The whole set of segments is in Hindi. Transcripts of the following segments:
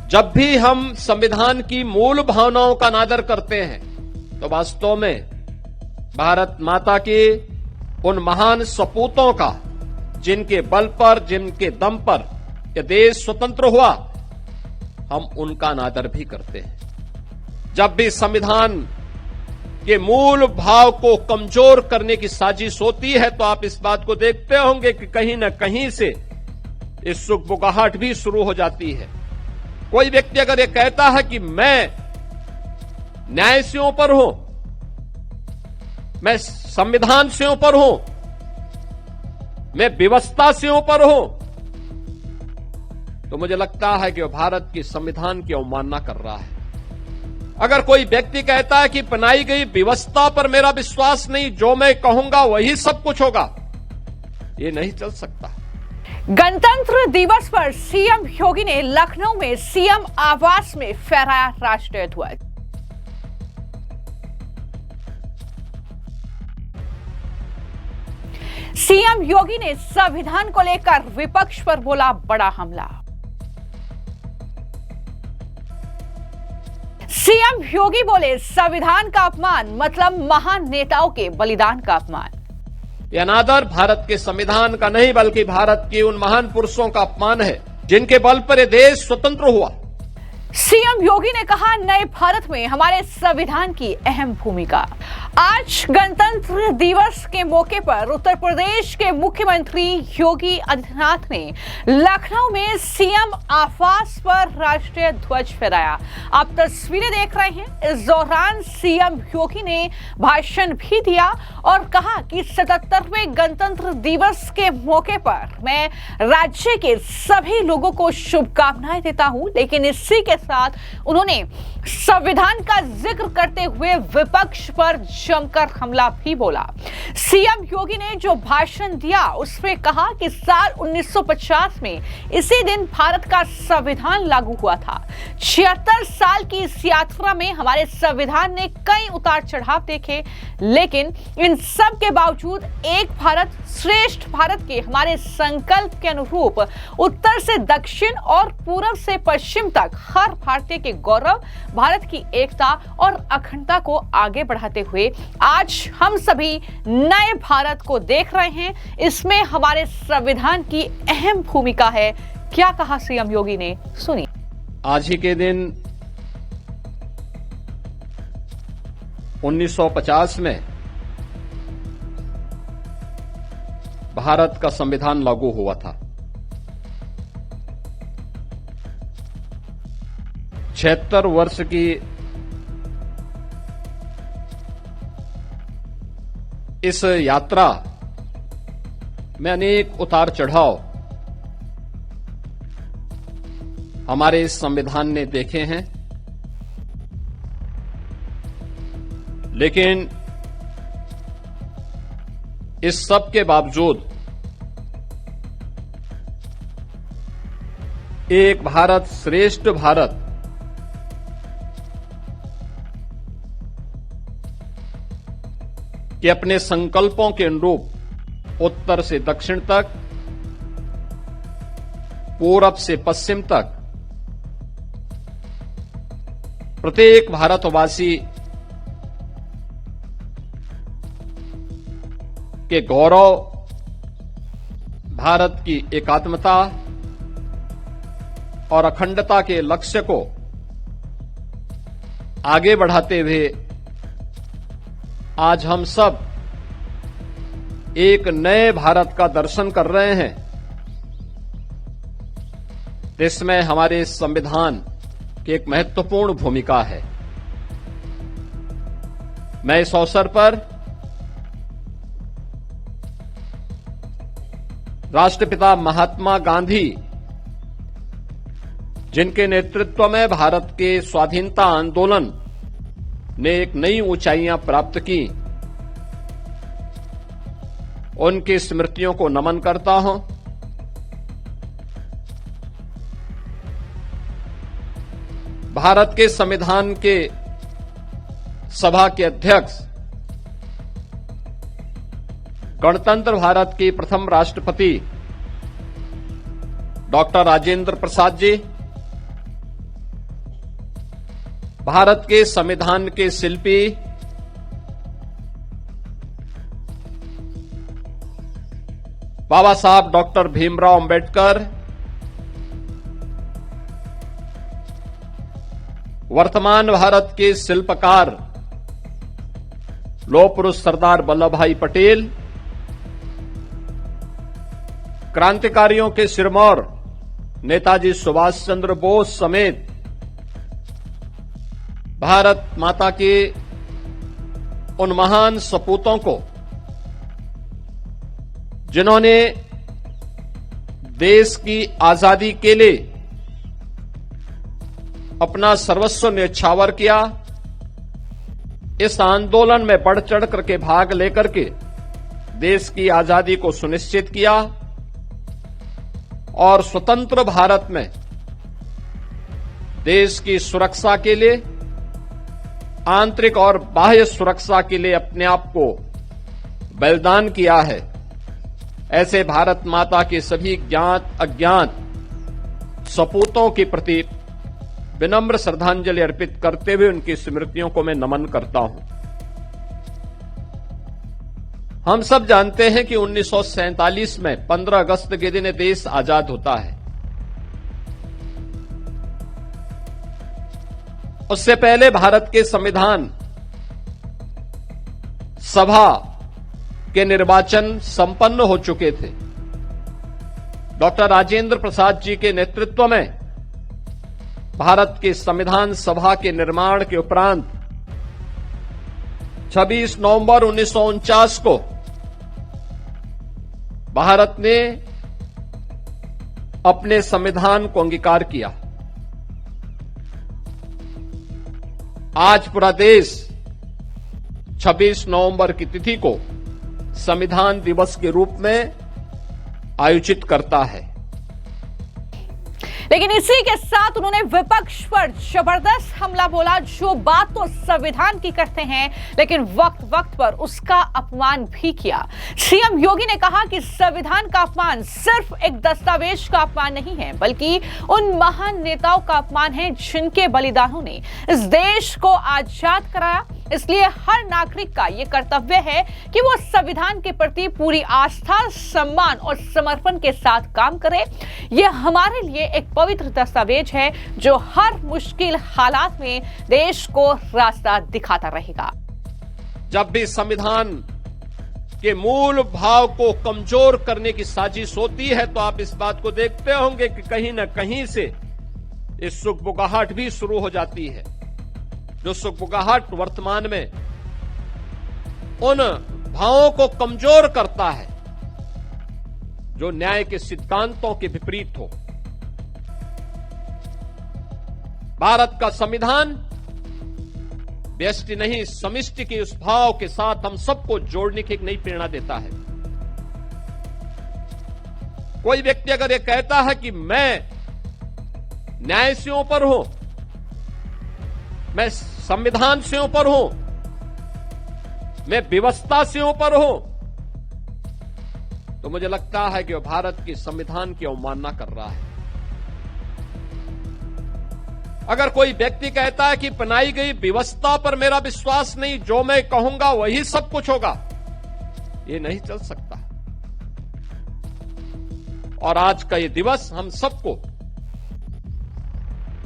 जब भी हम संविधान की मूल भावनाओं का अनादर करते हैं तो वास्तव में भारत माता के उन महान सपूतों का, जिनके बल पर, जिनके दम पर यह देश स्वतंत्र हुआ, हम उनका अनादर भी करते हैं। जब भी संविधान के मूल भाव को कमजोर करने की साजिश होती है तो आप इस बात को देखते होंगे कि कहीं न कहीं से इस सुगबुगाहट भी शुरू हो जाती है। कोई व्यक्ति अगर ये कहता है कि मैं न्याय से ऊपर हूं, मैं संविधान से ऊपर हूं, मैं व्यवस्था से ऊपर हूं, तो मुझे लगता है कि वह भारत की संविधान की अवमानना कर रहा है। अगर कोई व्यक्ति कहता है कि बनाई गई व्यवस्था पर मेरा विश्वास नहीं, जो मैं कहूंगा वही सब कुछ होगा, ये नहीं चल सकता। गणतंत्र दिवस पर सीएम योगी ने लखनऊ में सीएम आवास में फहराया राष्ट्रीय ध्वज। सीएम योगी ने संविधान को लेकर विपक्ष पर बोला बड़ा हमला। सीएम योगी बोले संविधान का अपमान मतलब महान नेताओं के बलिदान का अपमान। यह अनादर भारत के संविधान का नहीं बल्कि भारत के उन महान पुरुषों का अपमान है जिनके बल पर यह देश स्वतंत्र हुआ। सीएम योगी ने कहा नए भारत में हमारे संविधान की अहम भूमिका। आज गणतंत्र दिवस के मौके पर उत्तर प्रदेश के मुख्यमंत्री योगी आदित्यनाथ ने लखनऊ में सीएम आवास पर राष्ट्रीय ध्वज फहराया। आप तस्वीरें देख रहे हैं। इस दौरान सीएम योगी ने भाषण भी दिया और कहा कि 77वें गणतंत्र दिवस के मौके पर मैं राज्य के सभी लोगों को शुभकामनाएं देता हूं, लेकिन इसी के साथ उन्होंने संविधान का जिक्र करते हुए विपक्ष पर जमकर हमला भी बोला। सीएम योगी ने जो भाषण दिया उसमें कहा कि साल 1950 में इसी दिन भारत का संविधान लागू हुआ था। 76 साल की इस यात्रा में हमारे संविधान ने कई उतार चढ़ाव देखे, लेकिन इन सब के बावजूद एक भारत श्रेष्ठ भारत के हमारे संकल्प के अनुरूप उत्तर से दक्षिण और पूर्व से पश्चिम तक हर भारतीय के गौरव, भारत की एकता और अखंडता को आगे बढ़ाते हुए आज हम सभी नए भारत को देख रहे हैं। इसमें हमारे संविधान की अहम भूमिका है। क्या कहा सीएम योगी ने, सुनिए। आज ही के दिन 1950 में भारत का संविधान लागू हुआ था। 76 वर्ष की इस यात्रा में अनेक उतार चढ़ाव हमारे इस संविधान ने देखे हैं, लेकिन इस सब के बावजूद एक भारत श्रेष्ठ भारत के अपने संकल्पों के अनुरूप उत्तर से दक्षिण तक, पूरब से पश्चिम तक प्रत्येक भारतवासी के गौरव, भारत की एकात्मता और अखंडता के लक्ष्य को आगे बढ़ाते हुए आज हम सब एक नए भारत का दर्शन कर रहे हैं। इसमें हमारे संविधान की एक महत्वपूर्ण भूमिका है। मैं इस अवसर पर राष्ट्रपिता महात्मा गांधी, जिनके नेतृत्व में भारत के स्वाधीनता आंदोलन ने एक नई ऊंचाइयां प्राप्त की, उनकी स्मृतियों को नमन करता हूं। भारत के संविधान के सभा के अध्यक्ष, गणतंत्र भारत के प्रथम राष्ट्रपति डॉक्टर राजेंद्र प्रसाद जी, भारत के संविधान के शिल्पी बाबा साहब डॉक्टर भीमराव अंबेडकर, वर्तमान भारत के शिल्पकार लौह पुरुष सरदार वल्लभ भाई पटेल, क्रांतिकारियों के सिरमौर नेताजी सुभाष चंद्र बोस समेत भारत माता के उन महान सपूतों को जिन्होंने देश की आजादी के लिए अपना सर्वस्व न्यौछावर किया, इस आंदोलन में बढ़ चढ़ करके भाग लेकर के देश की आजादी को सुनिश्चित किया और स्वतंत्र भारत में देश की सुरक्षा के लिए, आंतरिक और बाह्य सुरक्षा के लिए अपने आप को बलिदान किया है। ऐसे भारत माता के सभी ज्ञात अज्ञात सपूतों के प्रति विनम्र श्रद्धांजलि अर्पित करते हुए उनकी स्मृतियों को मैं नमन करता हूं। हम सब जानते हैं कि 1947 में 15 अगस्त के दिन देश आजाद होता है। उससे पहले भारत के संविधान सभा के निर्वाचन संपन्न हो चुके थे। डॉक्टर राजेंद्र प्रसाद जी के नेतृत्व में भारत के संविधान सभा के निर्माण के उपरांत 26 नवंबर 1949 को भारत ने अपने संविधान को अंगीकार किया। आज पूरा देश 26 नवंबर की तिथि को संविधान दिवस के रूप में आयोजित करता है। लेकिन इसी के साथ उन्होंने विपक्ष पर जबरदस्त हमला बोला। जो बात तो संविधान की करते हैं लेकिन वक्त वक्त पर उसका अपमान भी किया। सीएम योगी ने कहा कि संविधान का अपमान सिर्फ एक दस्तावेज का अपमान नहीं है बल्कि उन महान नेताओं का अपमान है जिनके बलिदानों ने इस देश को आजाद कराया। इसलिए हर नागरिक का यह कर्तव्य है कि वो संविधान के प्रति पूरी आस्था, सम्मान और समर्पण के साथ काम करे। यह हमारे लिए एक पवित्र दस्तावेज है जो हर मुश्किल हालात में देश को रास्ता दिखाता रहेगा। जब भी संविधान के मूल भाव को कमजोर करने की साजिश होती है तो आप इस बात को देखते होंगे कि कहीं न कहीं से इस सुगबुगाहट भी शुरू हो जाती है। जो सुगबुगाहट वर्तमान में उन भावों को कमजोर करता है जो न्याय के सिद्धांतों के विपरीत हो। भारत का संविधान व्यष्टि नहीं समिष्टि के उस भाव के साथ हम सबको जोड़ने की एक नई प्रेरणा देता है। कोई व्यक्ति अगर यह कहता है कि मैं न्याय से ऊपर हूं, मैं संविधान से ऊपर हूं, मैं व्यवस्था से ऊपर हूं, तो मुझे लगता है कि वह भारत के संविधान की अवमानना कर रहा है। अगर कोई व्यक्ति कहता है कि बनाई गई व्यवस्था पर मेरा विश्वास नहीं, जो मैं कहूंगा वही सब कुछ होगा, ये नहीं चल सकता। और आज का ये दिवस हम सबको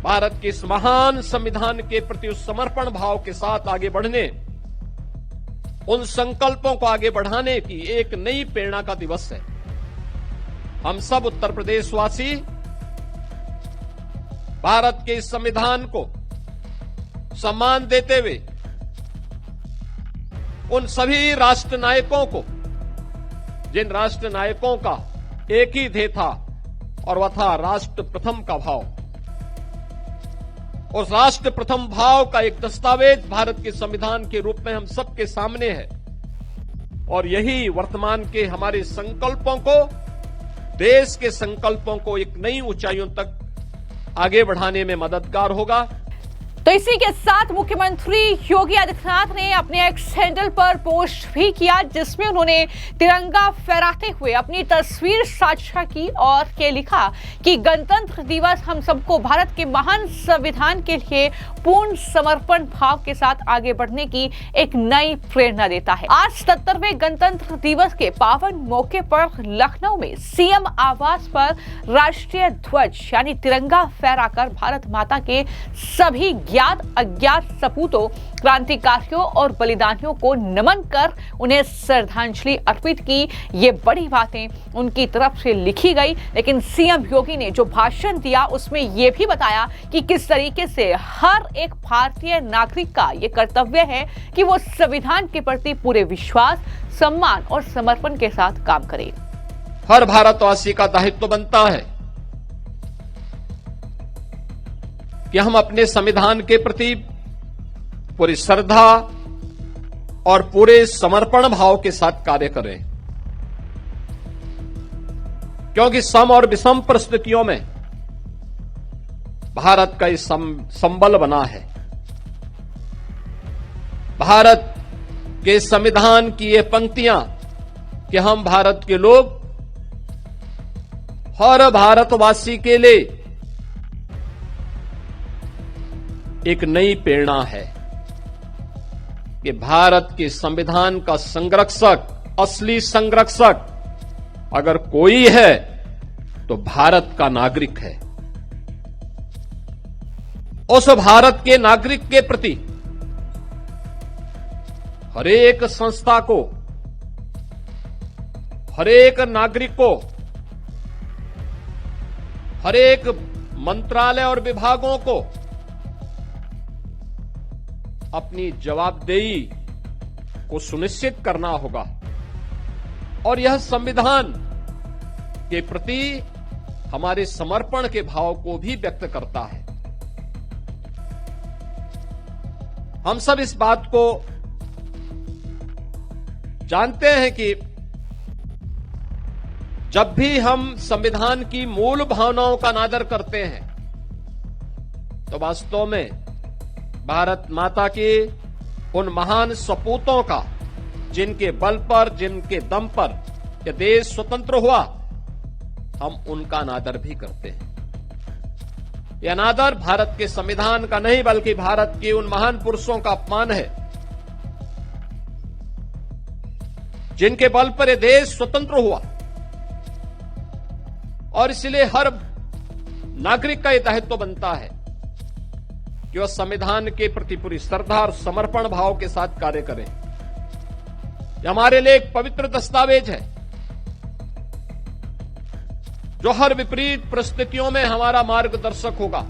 भारत के इस महान संविधान के प्रति उस समर्पण भाव के साथ आगे बढ़ने, उन संकल्पों को आगे बढ़ाने की एक नई प्रेरणा का दिवस है। हम सब उत्तर प्रदेशवासी भारत के इस संविधान को सम्मान देते हुए उन सभी राष्ट्र नायकों को, जिन राष्ट्र नायकों का एक ही ध्येय था और वह था राष्ट्र प्रथम का भाव, उस राष्ट्र प्रथम भाव का एक दस्तावेज भारत के संविधान के रूप में हम सबके सामने है। और यही वर्तमान के हमारे संकल्पों को, देश के संकल्पों को एक नई ऊंचाइयों तक आगे बढ़ाने में मददगार होगा। तो इसी के साथ मुख्यमंत्री योगी आदित्यनाथ ने अपने एक्स हैंडल पर पोस्ट भी किया, जिसमें उन्होंने तिरंगा फहराते हुए अपनी तस्वीर साझा की और के लिखा कि गणतंत्र दिवस हम सबको भारत के महान संविधान के लिए पूर्ण समर्पण भाव के साथ आगे बढ़ने की एक नई प्रेरणा देता है। आज 77वें गणतंत्र दिवस के पावन मौके पर लखनऊ में सीएम आवास पर राष्ट्रीय ध्वज यानी तिरंगा फहराकर भारत माता के सभी ज्ञात अज्ञात सपूतों, क्रांतिकारियों और बलिदानियों को नमन कर उन्हें श्रद्धांजलि अर्पित की। ये बड़ी बातें उनकी तरफ से लिखी गई, लेकिन सीएम योगी ने जो भाषण दिया उसमें यह भी बताया कि किस तरीके से हर एक भारतीय नागरिक का ये कर्तव्य है कि वो संविधान के प्रति पूरे विश्वास, सम्मान और समर्पण के साथ काम करे। हर भारतवासी का दायित्व बनता है कि हम अपने संविधान के प्रति पूरी श्रद्धा और पूरे समर्पण भाव के साथ कार्य करें, क्योंकि सम और विषम परिस्थितियों में भारत का इस संबल बना है। भारत के संविधान की ये पंक्तियां कि हम भारत के लोग हर भारतवासी के लिए एक नई प्रेरणा है कि भारत के संविधान का संरक्षक, असली संरक्षक अगर कोई है तो भारत का नागरिक है। उस भारत के नागरिक के प्रति हरेक संस्था को, हरेक नागरिक को, हरेक मंत्रालय और विभागों को अपनी जवाबदेही को सुनिश्चित करना होगा और यह संविधान के प्रति हमारे समर्पण के भाव को भी व्यक्त करता है। हम सब इस बात को जानते हैं कि जब भी हम संविधान की मूल भावनाओं का अनादर करते हैं तो वास्तव में भारत माता के उन महान सपूतों का, जिनके बल पर, जिनके दम पर यह देश स्वतंत्र हुआ, हम उनका अनादर भी करते हैं। यह अनादर भारत के संविधान का नहीं बल्कि भारत के उन महान पुरुषों का अपमान है जिनके बल पर यह देश स्वतंत्र हुआ। और इसलिए हर नागरिक का यह दायित्व बनता है कि वह संविधान के प्रति पूरी श्रद्धा और समर्पण भाव के साथ कार्य करें। यह हमारे लिए एक पवित्र दस्तावेज है जो हर विपरीत परिस्थितियों में हमारा मार्गदर्शक होगा।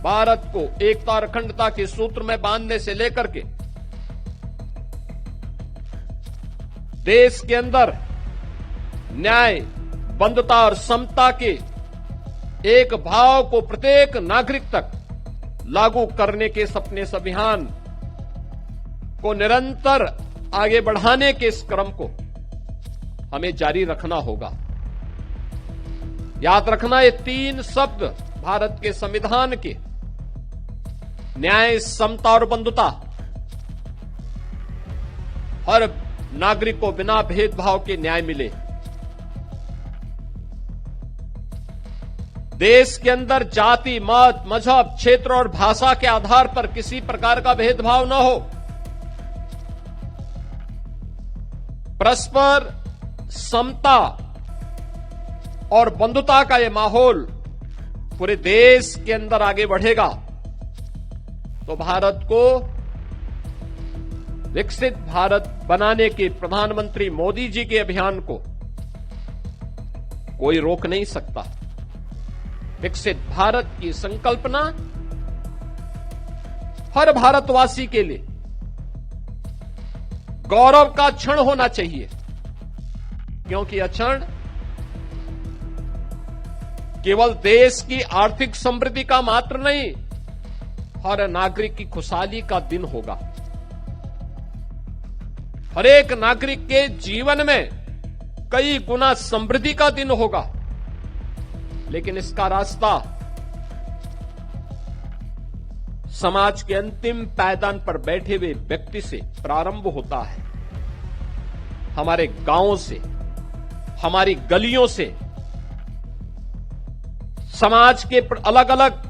भारत को एकता और अखंडता के सूत्र में बांधने से लेकर के देश के अंदर न्याय, बंधुता और समता के एक भाव को प्रत्येक नागरिक तक लागू करने के सपने इस अभियान को निरंतर आगे बढ़ाने के इस क्रम को हमें जारी रखना होगा। याद रखना, ये तीन शब्द भारत के संविधान के न्याय, समता और बंधुता हर नागरिक को बिना भेदभाव के न्याय मिले। देश के अंदर जाति, मत, मजहब, क्षेत्र और भाषा के आधार पर किसी प्रकार का भेदभाव न हो। परस्पर समता और बंधुता का यह माहौल पूरे देश के अंदर आगे बढ़ेगा तो भारत को विकसित भारत बनाने के प्रधानमंत्री मोदी जी के अभियान को कोई रोक नहीं सकता। विकसित भारत की संकल्पना हर भारतवासी के लिए गौरव का क्षण होना चाहिए, क्योंकि यह क्षण केवल देश की आर्थिक समृद्धि का मात्र नहीं, हर नागरिक की खुशहाली का दिन होगा। हर एक नागरिक के जीवन में कई गुना समृद्धि का दिन होगा, लेकिन इसका रास्ता समाज के अंतिम पायदान पर बैठे हुए व्यक्ति से प्रारंभ होता है। हमारे गांवों से, हमारी गलियों से, समाज के अलग अलग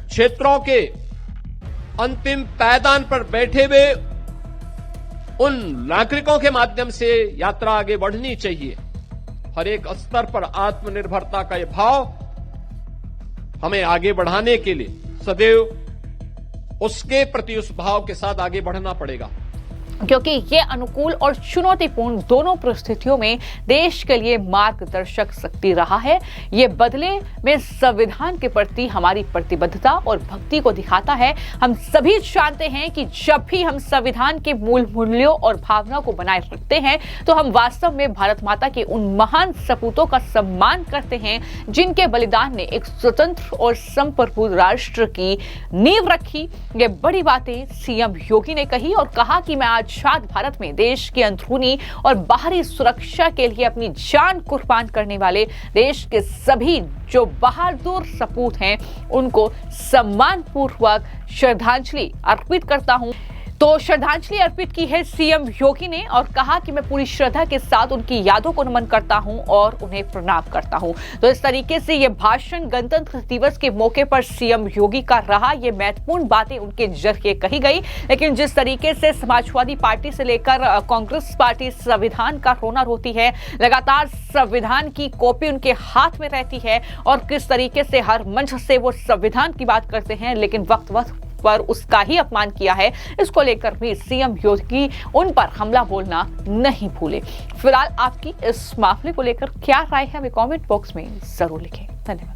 क्षेत्रों के अंतिम पायदान पर बैठे हुए उन नागरिकों के माध्यम से यात्रा आगे बढ़नी चाहिए। हर एक स्तर पर आत्मनिर्भरता का यह भाव हमें आगे बढ़ाने के लिए सदैव उसके प्रति उस भाव के साथ आगे बढ़ना पड़ेगा, क्योंकि ये अनुकूल और चुनौतीपूर्ण दोनों परिस्थितियों में देश के लिए मार्गदर्शक शक्ति रहा है। ये बदले में संविधान के प्रति हमारी प्रतिबद्धता और भक्ति को दिखाता है। हम सभी जानते हैं कि जब भी हम संविधान के मूल मूल्यों और भावना को बनाए रखते हैं तो हम वास्तव में भारत माता के उन महान सपूतों का सम्मान करते हैं जिनके बलिदान ने एक स्वतंत्र और संप्रभु राष्ट्र की नींव रखी। ये बड़ी बातें सीएम योगी ने कही और कहा कि मैं आजाद भारत में देश की अंदरूनी और बाहरी सुरक्षा के लिए अपनी जान कुर्बान करने वाले देश के सभी जो बहादुर सपूत हैं उनको सम्मान पूर्वक श्रद्धांजलि अर्पित करता हूं। तो श्रद्धांजलि अर्पित की है सीएम योगी ने और कहा कि मैं पूरी श्रद्धा के साथ उनकी यादों को नमन करता हूं और उन्हें प्रणाम करता हूं। तो इस तरीके से ये भाषण गणतंत्र दिवस के मौके पर सीएम योगी का रहा। ये महत्वपूर्ण बातें उनके जरिए कही गई, लेकिन जिस तरीके से समाजवादी पार्टी से लेकर कांग्रेस पार्टी संविधान का रोना रोती है, लगातार संविधान की कॉपी उनके हाथ में रहती है और किस तरीके से हर मंच से वो संविधान की बात करते हैं लेकिन वक्त वक्त पर उसका ही अपमान किया है, इसको लेकर भी सीएम योगी उन पर हमला बोलना नहीं भूले। फिलहाल आपकी इस मामले को लेकर क्या राय है हमें कमेंट बॉक्स में जरूर लिखें। धन्यवाद।